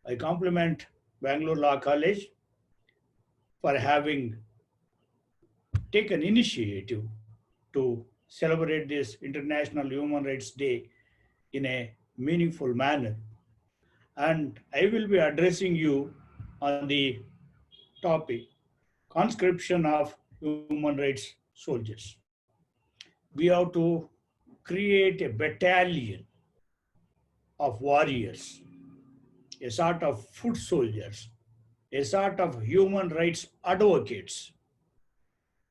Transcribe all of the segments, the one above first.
I compliment Bangalore Law College for having taken initiative to celebrate this International Human Rights Day in a meaningful manner. And I will be addressing you on the topic conscription of human rights soldiers. We have to create a battalion of warriors, a sort of foot soldiers, a sort of human rights advocates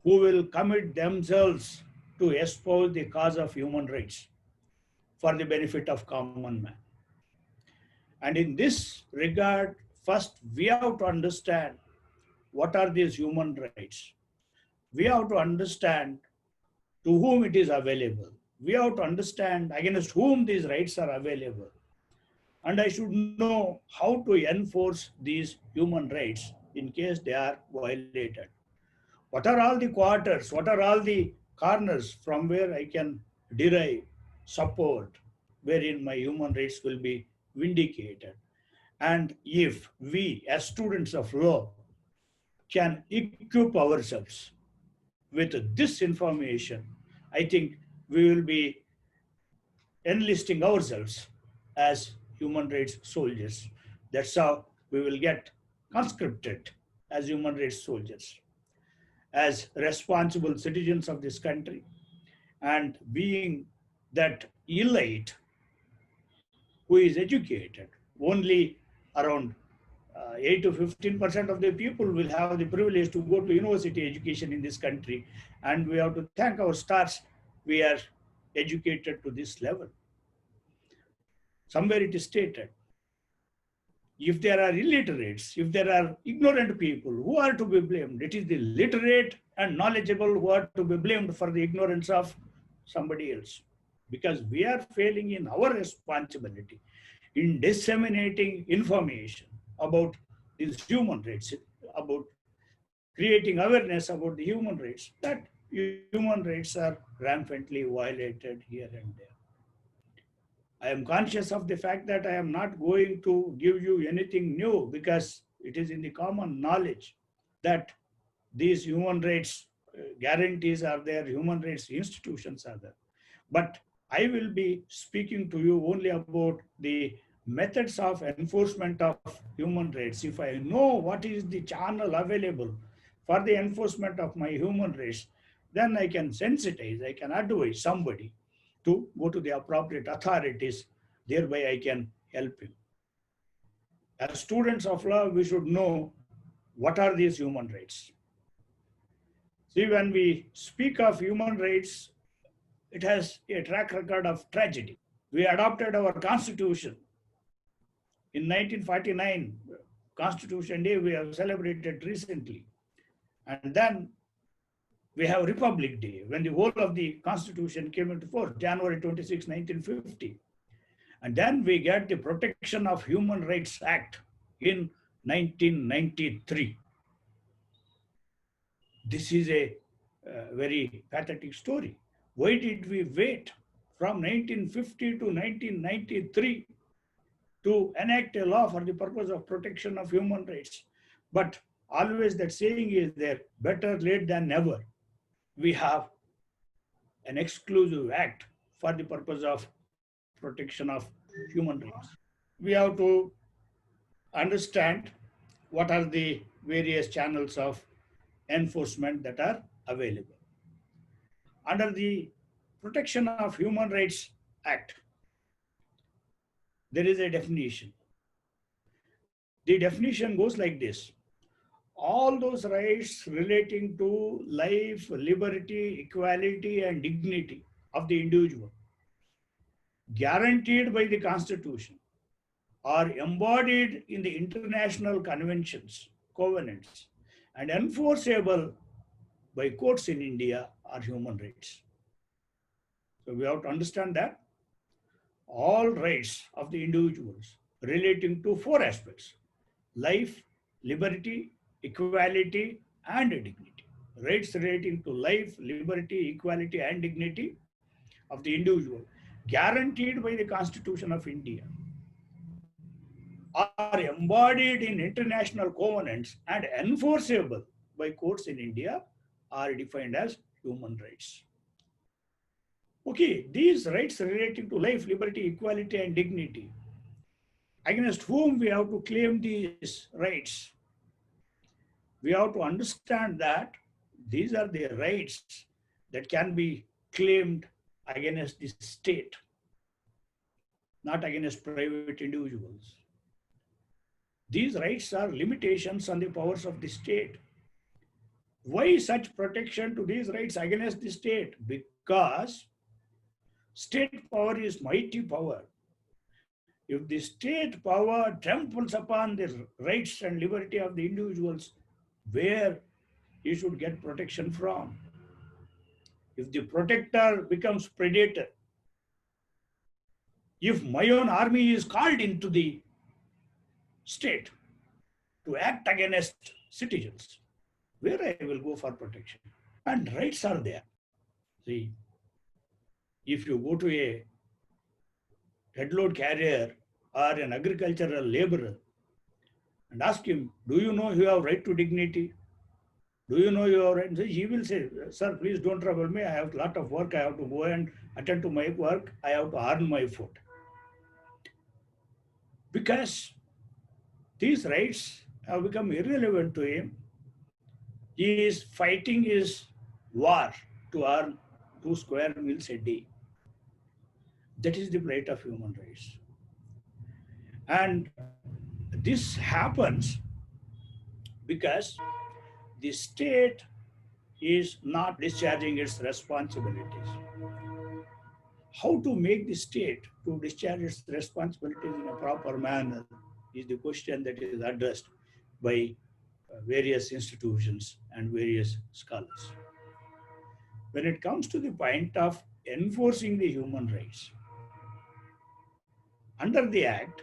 who will commit themselves to espouse the cause of human rights for the benefit of common man. And in this regard, first we have to understand what are these human rights. We have to understand to whom it is available. We have to understand against whom these rights are available. And I should know how to enforce these human rights in case they are violated. What are all the quarters? What are all the corners from where I can derive support wherein my human rights will be vindicated? And if we, as students of law, can equip ourselves with this information, I think we will be enlisting ourselves as human rights soldiers. That's how we will get conscripted as human rights soldiers, as responsible citizens of this country. And being that elite who is educated, only around 8 to 15% of the people will have the privilege to go to university education in this country. And we have to thank our stars, we are educated to this level. Somewhere it is stated, if there are illiterates, if there are ignorant people, who are to be blamed? It is the literate and knowledgeable who are to be blamed for the ignorance of somebody else. Because we are failing in our responsibility in disseminating information about these human rights, about creating awareness about the human rights, that human rights are rampantly violated here and there. I am conscious of the fact that I am not going to give you anything new because it is in the common knowledge that these human rights guarantees are there, human rights institutions are there. But I will be speaking to you only about the methods of enforcement of human rights. If I know what is the channel available for the enforcement of my human rights, then I can sensitize, I can advise somebody to go to the appropriate authorities, thereby I can help him. As students of law, we should know what are these human rights. See, when we speak of human rights, it has a track record of tragedy. We adopted our constitution in 1949, Constitution Day we have celebrated recently. And then we have Republic Day, when the whole of the Constitution came into force, January 26, 1950. And then we get the Protection of Human Rights Act in 1993. This is a very pathetic story. Why did we wait from 1950 to 1993 to enact a law for the purpose of protection of human rights? But always that saying is there, better late than never. We have an exclusive act for the purpose of protection of human rights. We have to understand what are the various channels of enforcement that are available. Under the Protection of Human Rights Act, there is a definition. The definition goes like this: all those rights relating to life, liberty, equality, and dignity of the individual, guaranteed by the Constitution, are embodied in the international conventions, covenants, and enforceable by courts in India are human rights. So we have to understand that all rights of the individuals relating to four aspects: life, liberty, equality, and dignity. Rights relating to life, liberty, equality, and dignity of the individual, guaranteed by the Constitution of India, are embodied in international covenants and enforceable by courts in India are defined as human rights. Okay, these rights relating to life, liberty, equality, and dignity, against whom we have to claim these rights? We have to understand that these are the rights that can be claimed against the state, not against private individuals. These rights are limitations on the powers of the state. Why such protection to these rights against the state? Because state power is mighty power. If the state power tramples upon the rights and liberty of the individuals, where he should get protection from? If the protector becomes predator, if my own army is called into the state to act against citizens, where I will go for protection? And rights are there. See, if you go to a headload carrier or an agricultural laborer and ask him, do you know you have right to dignity? Do you know you have right? He will say, sir, please don't trouble me. I have a lot of work. I have to go and attend to my work. I have to earn my food. Because these rights have become irrelevant to him. He is fighting his war to earn 2 square meals a day. That is the plight of human rights. And this happens because the state is not discharging its responsibilities. How to make the state to discharge its responsibilities in a proper manner is the question that is addressed by various institutions and various scholars. When it comes to the point of enforcing the human rights, under the Act,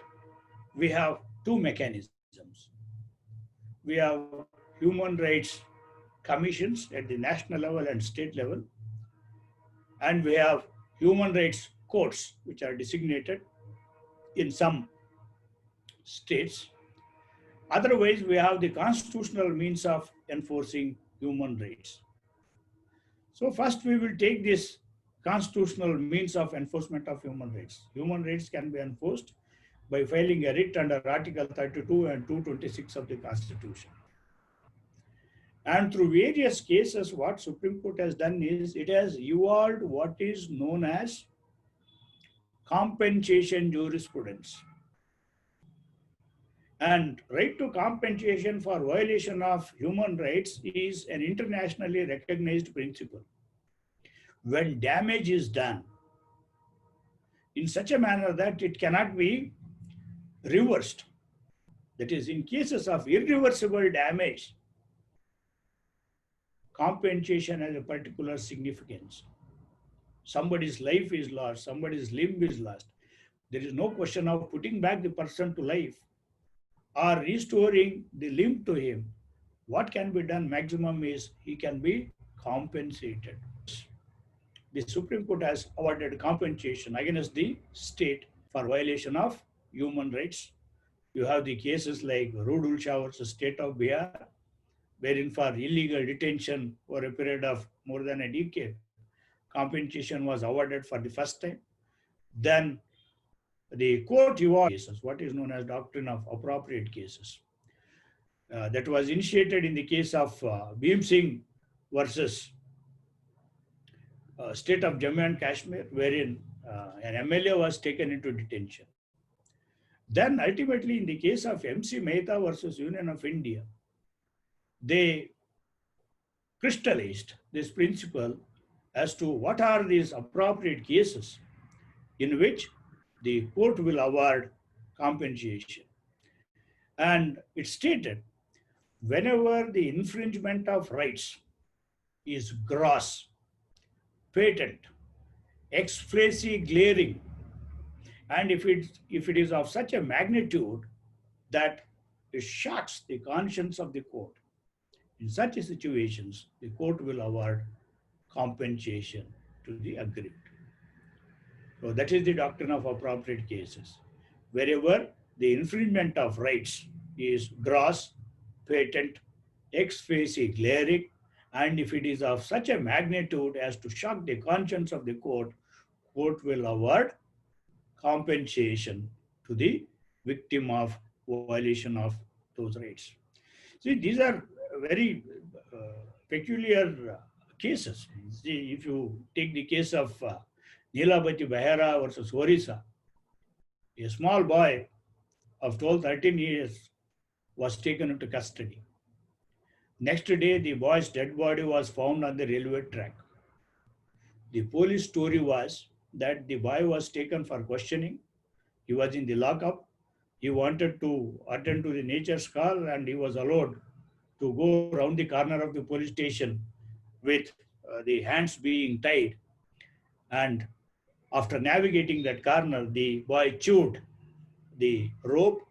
we have two mechanisms. We have human rights commissions at the national level and state level, and we have human rights courts, which are designated in some states. Otherwise, we have the constitutional means of enforcing human rights. So first we will take this constitutional means of enforcement of human rights. Human rights can be enforced by filing a writ under Article 32 and 226 of the Constitution. And through various cases, what Supreme Court has done is it has evolved what is known as compensation jurisprudence. And right to compensation for violation of human rights is an internationally recognized principle. When damage is done in such a manner that it cannot be reversed, that is, in cases of irreversible damage, compensation has a particular significance. Somebody's life is lost, somebody's limb is lost. There is no question of putting back the person to life or restoring the limb to him. What can be done maximum is he can be compensated. The Supreme Court has awarded compensation against the state for violation of human rights. You have the cases like Rodul Shah versus State of Bihar, wherein for illegal detention for a period of more than a decade, compensation was awarded for the first time. Then the court evolved cases, what is known as doctrine of appropriate cases. That was initiated in the case of Bhim Singh versus state of Jammu and Kashmir, wherein an MLA was taken into detention. Then ultimately in the case of MC Mehta versus Union of India, they crystallized this principle as to what are these appropriate cases in which the court will award compensation. And it stated, whenever the infringement of rights is gross, patent, explicitly glaring, and if it is of such a magnitude that it shocks the conscience of the court, in such situations, the court will award compensation to the aggrieved. So that is the doctrine of appropriate cases. Wherever the infringement of rights is gross, patent, ex facie glaring, and if it is of such a magnitude as to shock the conscience of the court will award compensation to the victim of violation of those rights. See, these are very peculiar cases. See, if you take the case of Neelabati Behera versus Orissa, a small boy of 12, 13 years was taken into custody. Next day, the boy's dead body was found on the railway track. The police story was that the boy was taken for questioning. He was in the lockup. He wanted to attend to the nature's call and he was allowed to go around the corner of the police station with the hands being tied. And after navigating that corner, the boy chewed the rope,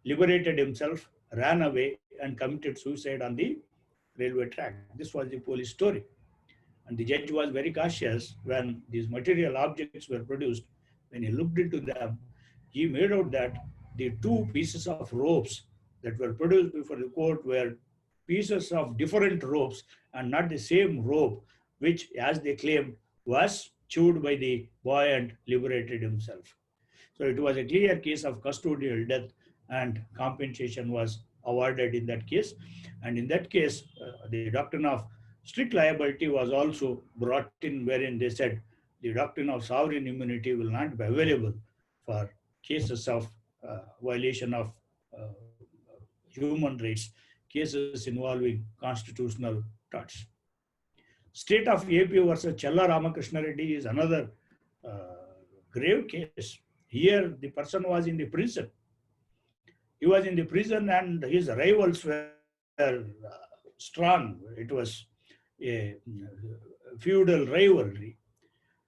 liberated himself, ran away, and committed suicide on the railway track. This was the police story. And the judge was very cautious when these material objects were produced. When he looked into them, he made out that the two pieces of ropes that were produced before the court were pieces of different ropes and not the same rope, which, as they claimed, was chewed by the boy and liberated himself. So it was a clear case of custodial death, and compensation was awarded in that case. And in that case, the doctrine of strict liability was also brought in, wherein they said the doctrine of sovereign immunity will not be available for cases of violation of uh, human rights, cases involving constitutional torts. State of AP versus Challa Ramakrishna Reddy is another grave case. Here, the person was in the prison. He was in the prison and his rivals were strong. It was a feudal rivalry.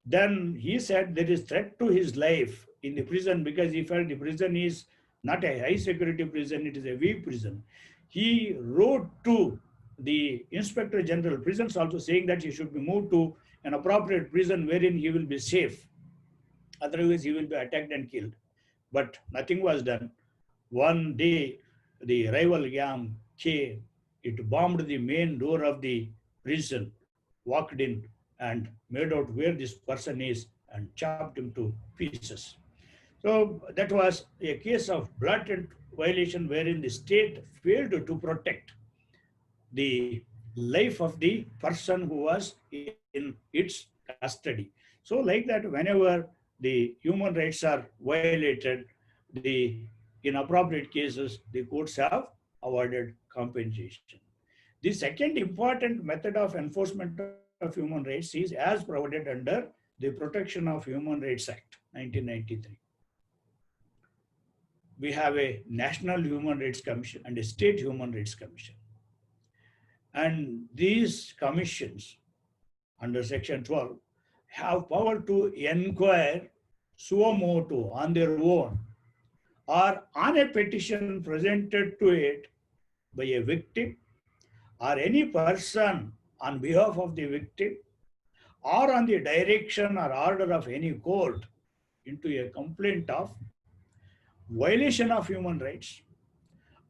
Then he said there is threat to his life in the prison because he felt the prison is not a high security prison, it is a weak prison. He wrote to the Inspector General prisons also saying that he should be moved to an appropriate prison wherein he will be safe. Otherwise, he will be attacked and killed. But nothing was done. One day, the rival gang came. It bombed the main door of the prison, walked in, and made out where this person is and chopped him to pieces. So that was a case of blatant violation wherein the state failed to protect the life of the person who was in its custody. So like that, whenever the human rights are violated, the in appropriate cases, the courts have awarded compensation. The second important method of enforcement of human rights is as provided under the Protection of Human Rights Act, 1993. We have a National Human Rights Commission and a State Human Rights Commission. And these commissions under Section 12 have power to inquire suo motu on their own or on a petition presented to it by a victim or any person on behalf of the victim or on the direction or order of any court into a complaint of violation of human rights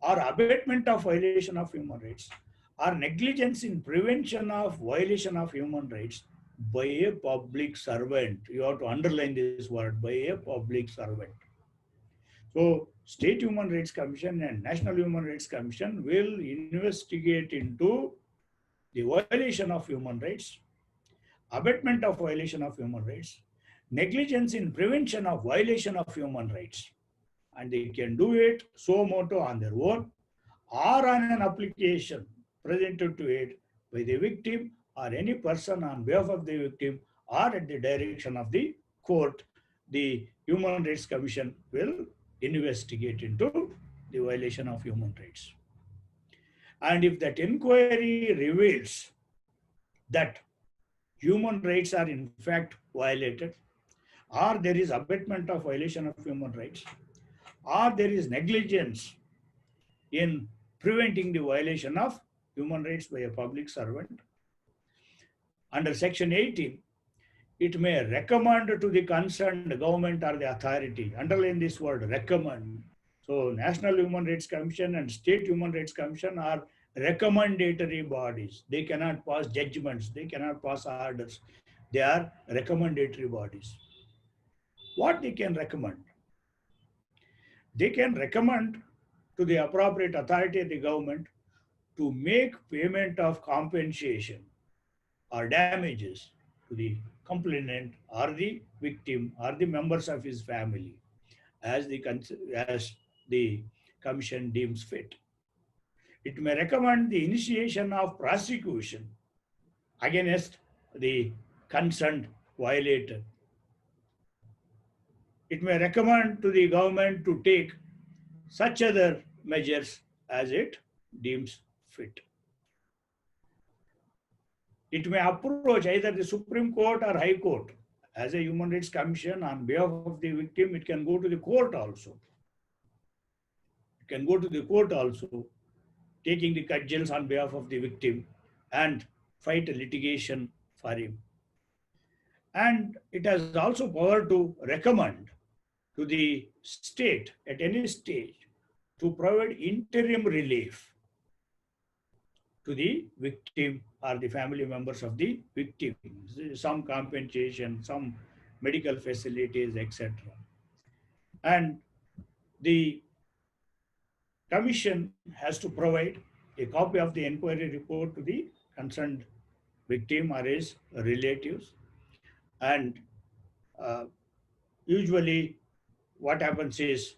or abatement of violation of human rights or negligence in prevention of violation of human rights by a public servant. You have to underline this word, by a public servant. So State Human Rights Commission and National Human Rights Commission will investigate into the violation of human rights, abatement of violation of human rights, negligence in prevention of violation of human rights. And they can do it suo motu on their own or on an application presented to it by the victim or any person on behalf of the victim or at the direction of the court. The Human Rights Commission will investigate into the violation of human rights. And if that inquiry reveals that human rights are in fact violated, or there is abatement of violation of human rights, or there is negligence in preventing the violation of human rights by a public servant, under Section 18, it may recommend to the concerned government or the authority, underline this word, recommend. So National Human Rights Commission and State Human Rights Commission are recommendatory bodies. They cannot pass judgments. They cannot pass orders. They are recommendatory bodies. What they can recommend? They can recommend to the appropriate authority of the government to make payment of compensation or damages to the complainant or the victim or the members of his family as the commission deems fit. It may recommend the initiation of prosecution against the concerned violator. It may recommend to the government to take such other measures as it deems fit. It may approach either the Supreme Court or High Court. As a Human Rights Commission, on behalf of the victim, it can go to the court also. It can go to the court also, taking the cudgels on behalf of the victim and fight a litigation for him. And it has also power to recommend to the state at any stage to provide interim relief to the victim or the family members of the victim, some compensation, some medical facilities, etc. And the commission has to provide a copy of the inquiry report to the concerned victim or his relatives. And usually what happens is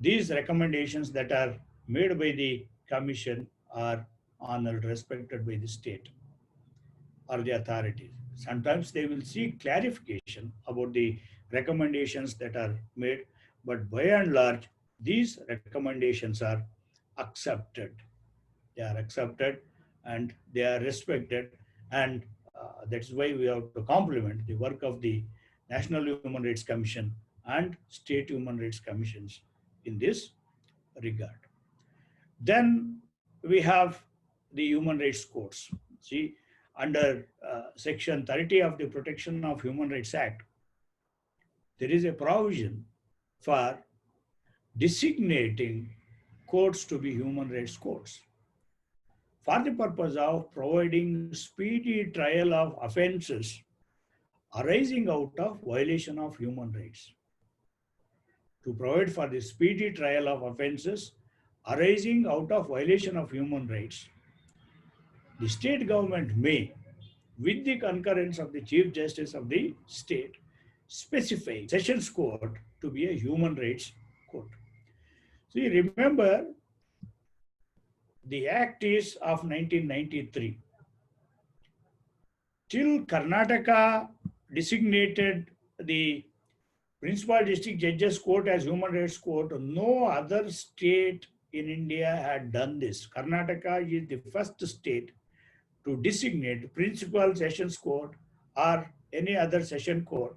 these recommendations that are made by the commission are honored, respected by the state or the authorities. Sometimes they will seek clarification about the recommendations that are made, but by and large, these recommendations are accepted. They are accepted and they are respected, and that's why we have to compliment the work of the National Human Rights Commission and State Human Rights Commissions in this regard. Then we have the human rights courts. See, under Section 30 of the Protection of Human Rights Act, there is a provision for designating courts to be human rights courts for the purpose of providing speedy trial of offenses arising out of violation of human rights. To provide for the speedy trial of offenses arising out of violation of human rights, the state government may, with the concurrence of the Chief Justice of the state, specify Sessions Court to be a human rights court. So you remember, the Act is of 1993. Till Karnataka designated the Principal District Judges Court as Human Rights Court, no other state in India had done this. Karnataka is the first state to designate Principal Sessions Court or any other session court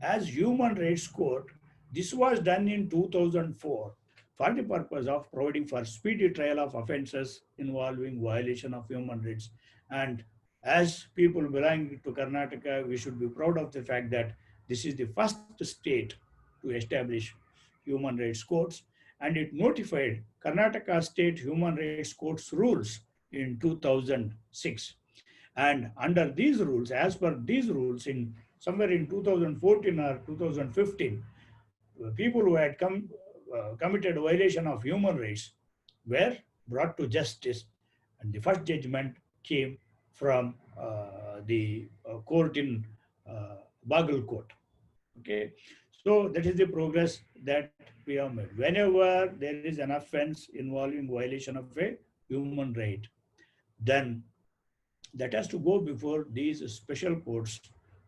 as Human Rights Court. This was done in 2004 for the purpose of providing for speedy trial of offenses involving violation of human rights. And as people belonging to Karnataka, we should be proud of the fact that this is the first state to establish human rights courts, and it notified Karnataka State Human Rights Courts rules in 2006. And under these rules, as per these rules, in somewhere in 2014 or 2015, people who had committed violation of human rights were brought to justice, and the first judgment came from the court in Bagalkot. Okay, so that is the progress that we have made. Whenever there is an offense involving violation of a human right, then that has to go before these special courts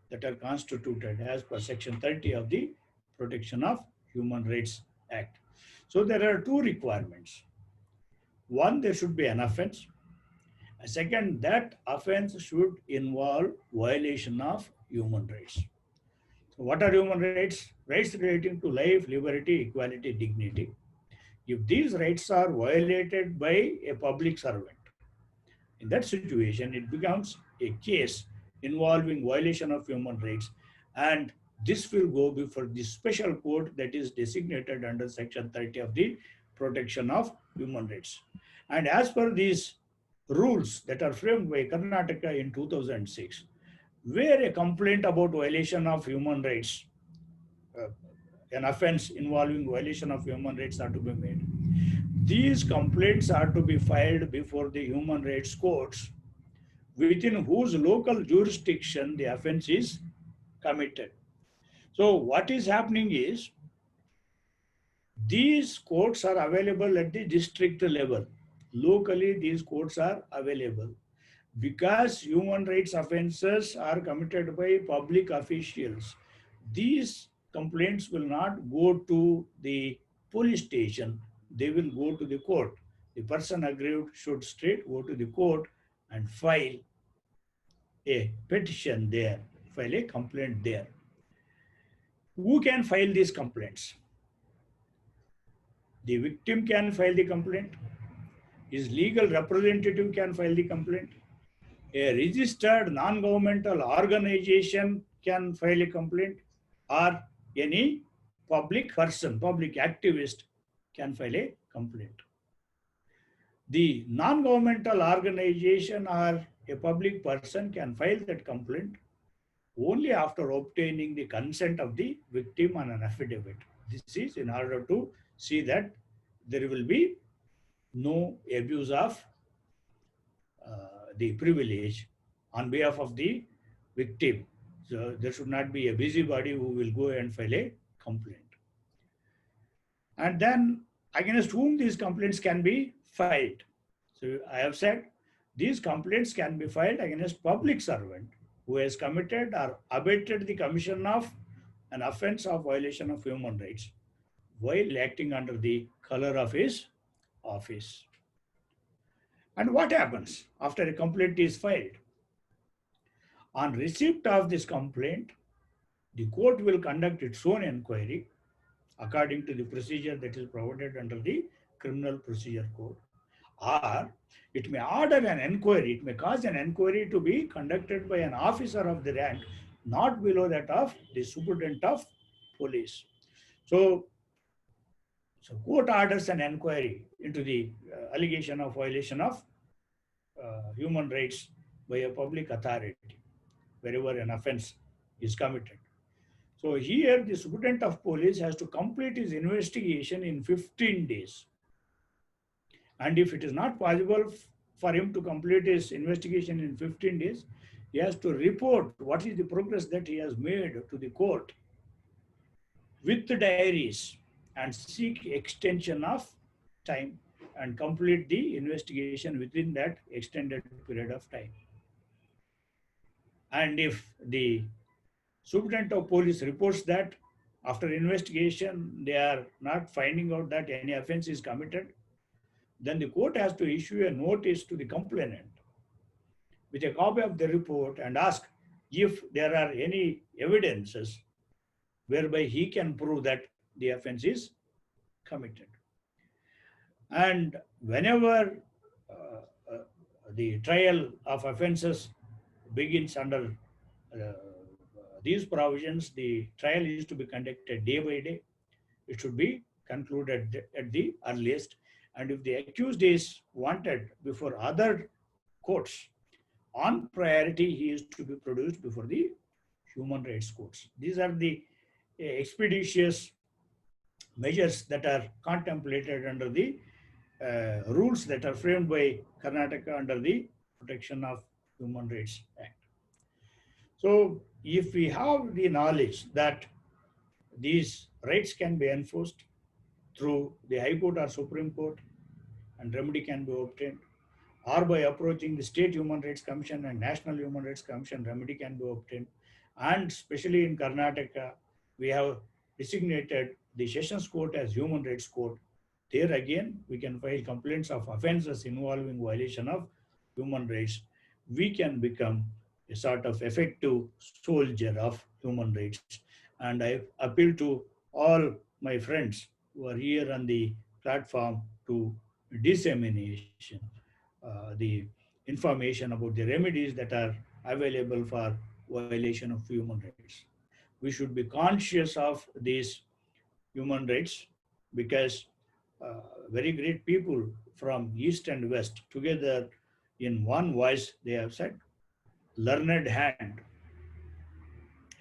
that are constituted as per Section 30 of the Protection of Human Rights Act. So there are two requirements. One, there should be an offense. Second, that offense should involve violation of human rights. So what are human rights? Rights relating to life, liberty, equality, dignity. If these rights are violated by a public servant, in that situation, it becomes a case involving violation of human rights, and this will go before the special court that is designated under Section 30 of the protection of human rights. And as per these rules that are framed by Karnataka in 2006, where a complaint about violation of human rights, uh, an offense involving violation of human rights are to be made. These complaints are to be filed before the human rights courts within whose local jurisdiction the offense is committed. So what is happening is these courts are available at the district level. Locally, these courts are available because human rights offenses are committed by public officials. These complaints will not go to the police station, they will go to the court. The person aggrieved should straight go to the court and file a petition there, file a complaint there. Who can file these complaints? The victim can file the complaint. His legal representative can file the complaint. A registered non-governmental organization can file a complaint, or any public person, public activist can file a complaint. The non-governmental organization or a public person can file that complaint only after obtaining the consent of the victim on an affidavit. This is in order to see that there will be no abuse of the privilege on behalf of the victim. So there should not be a busybody who will go and file a complaint. And then against whom these complaints can be filed. So I have said these complaints can be filed against public servant who has committed or abetted the commission of an offense of violation of human rights while acting under the color of his office. And what happens after a complaint is filed? On receipt of this complaint, the court will conduct its own inquiry according to the procedure that is provided under the Criminal Procedure Code. Or it may order an inquiry, it may cause an inquiry to be conducted by an officer of the rank not below that of the superintendent of police. So court orders an inquiry into the allegation of violation of human rights by a public authority wherever an offense is committed. So here the superintendent of police has to complete his investigation in 15 days. And if it is not possible for him to complete his investigation in 15 days, he has to report what is the progress that he has made to the court with the diaries and seek extension of time and complete the investigation within that extended period of time. And if the superintendent of police reports that after investigation they are not finding out that any offense is committed, then the court has to issue a notice to the complainant with a copy of the report and ask if there are any evidences whereby he can prove that the offense is committed. And whenever the trial of offenses begins under these provisions, the trial is to be conducted day by day. It should be concluded at the earliest. And if the accused is wanted before other courts, on priority, he is to be produced before the human rights courts. These are the expeditious measures that are contemplated under the rules that are framed by Karnataka under the Protection of Human Rights Act. So if we have the knowledge that these rights can be enforced through the High Court or Supreme Court and remedy can be obtained, or by approaching the State Human Rights Commission and National Human Rights Commission, remedy can be obtained. And especially in Karnataka, we have designated the Sessions Court as Human Rights Court. There again, we can file complaints of offenses involving violation of human rights. We can become a sort of effective soldier of human rights. And I appeal to all my friends who are here on the platform to dissemination the information about the remedies that are available for violation of human rights. We should be conscious of these human rights because very great people from East and West together in one voice. They have said, Learned Hand,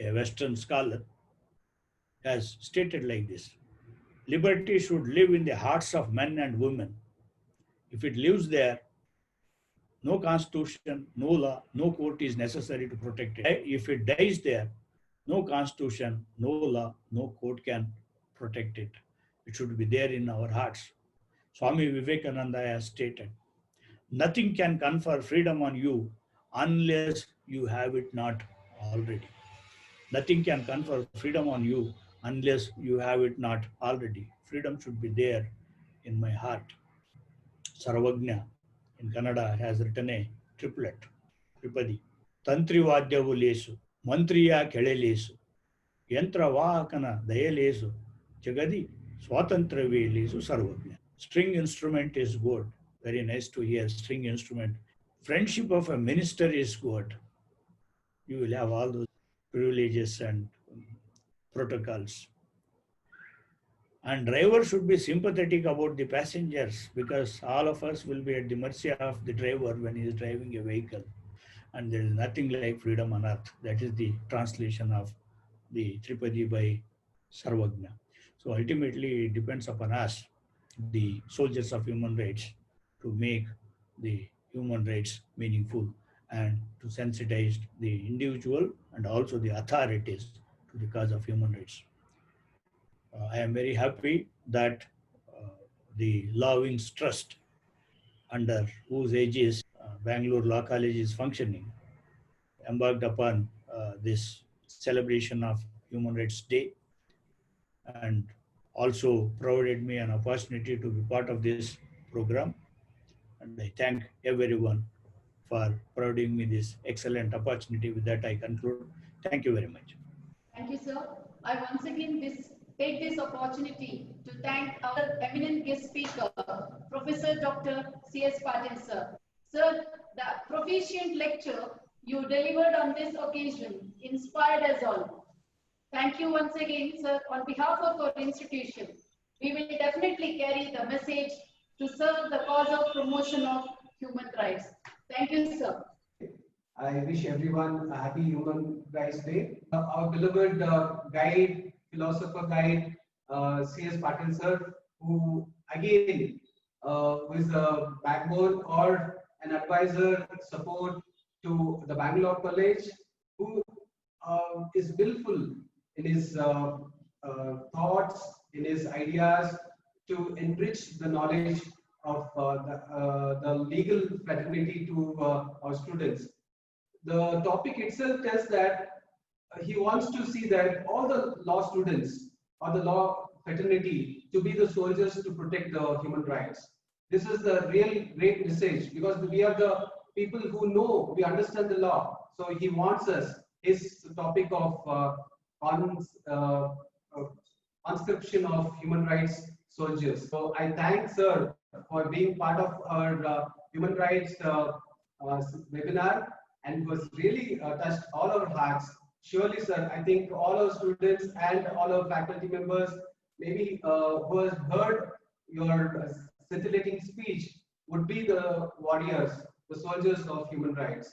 a Western scholar, has stated like this: Liberty should live in the hearts of men and women. If it lives there, no constitution, no law, no court is necessary to protect it. If it dies there, no constitution, no law, no court can protect it. It should be there in our hearts. Swami Vivekananda has stated, nothing can confer freedom on you unless you have it not already. Nothing can confer freedom on you unless you have it not already. Freedom should be there in my heart. Sarvagna in Kannada has written a triplet, Tripadi. ತಂತ್ರಿವಾದ್ಯವು ಲೇಸು ಮಂತ್ರಿಯ ಕೆಳೆಲೇಸು ಯಂತ್ರವಾಹಕನ ದಯಲೇಸು ಜಗದಿ ಸ್ವಾತಂತ್ರ್ಯವೇ ಲೇಸು ಸರ್ವಜ್ಞ. String instrument is good. Very nice to hear string instrument. Friendship of a minister is good. You will have all those privileges and protocols. And driver should be sympathetic about the passengers, because all of us will be at the mercy of the driver when he is driving a vehicle. And there is nothing like freedom on earth. That is the translation of the Tripadi by Sarvagna. So ultimately, it depends upon us, the soldiers of human rights, to make the human rights meaningful and to sensitize the individual and also the authorities to the cause of human rights. I am very happy that the Law Wings Trust, under whose aegis Bangalore Law College is functioning, embarked upon this celebration of Human Rights Day, and also provided me an opportunity to be part of this program. And I thank everyone for providing me this excellent opportunity. With that, I conclude. Thank you very much. Thank you, sir. I once again take this opportunity to thank our eminent guest speaker, Professor Dr. C.S. Patil, sir. Sir, the proficient lecture you delivered on this occasion inspired us all. Thank you once again, sir. On behalf of our institution, we will definitely carry the message to serve the cause of promotion of human rights. Thank you, sir. I wish everyone a happy Human Rights Day. Our beloved guide, philosopher guide, C.S. Patil sir, who again was a backbone or an advisor support to the Bangalore College, who is willful in his thoughts, in his ideas to enrich the knowledge of the legal fraternity to our students. The topic itself tells that he wants to see that all the law students or the law fraternity to be the soldiers to protect the human rights. This is the real great message, because we are the people who know, we understand the law. So he wants us, his topic of conscription of human rights soldiers. So I thank sir for being part of our human rights webinar, and was really touched all our hearts. Surely, sir, I think all our students and all our faculty members, maybe who has heard your scintillating speech, would be the warriors, the soldiers of human rights.